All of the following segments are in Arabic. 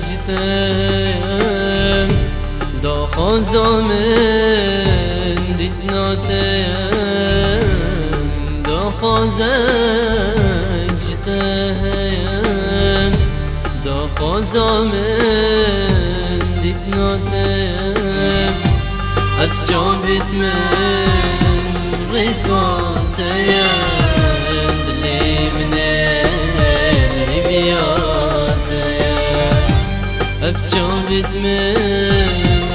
جتم دا خازم دیت ناتم دا خازم جتم دا خازم دیت ناتم افجام بیت من رکاتم أفجعت من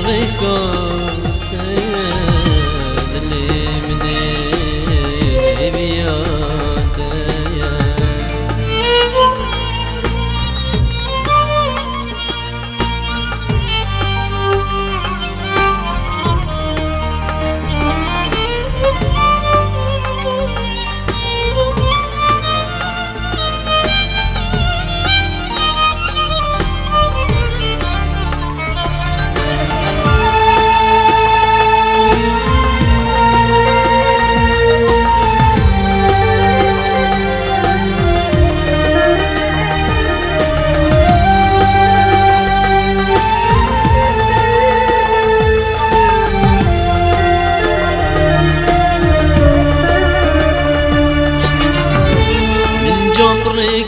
رقاتي اللي من بياتي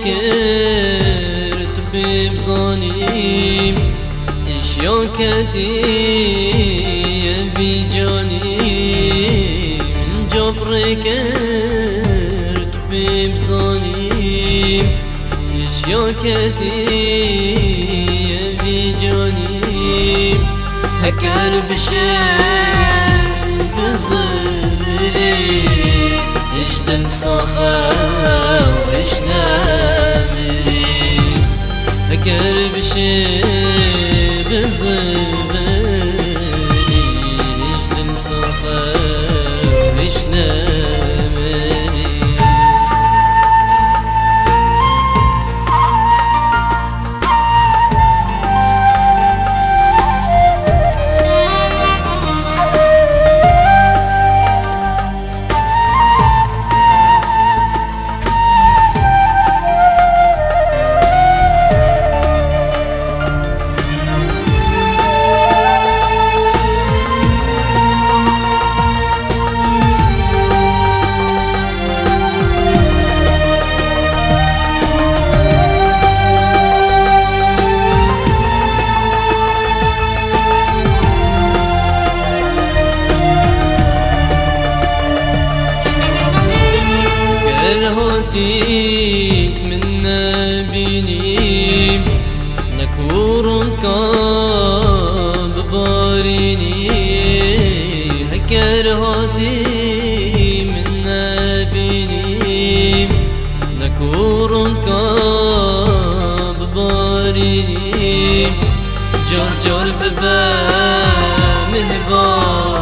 كرت ببظانيم اشياكتي بجاني من جبر كرت ببظانيم اشياكتي بجاني هكر بشي بظهري اشتن صخا واشنا هكر بشي بزبري اشتن صخا واشنا من نبيني نكور كاب باريني هكر هاتي من نبيني نكور كاب باريني جار جار ببا مهبار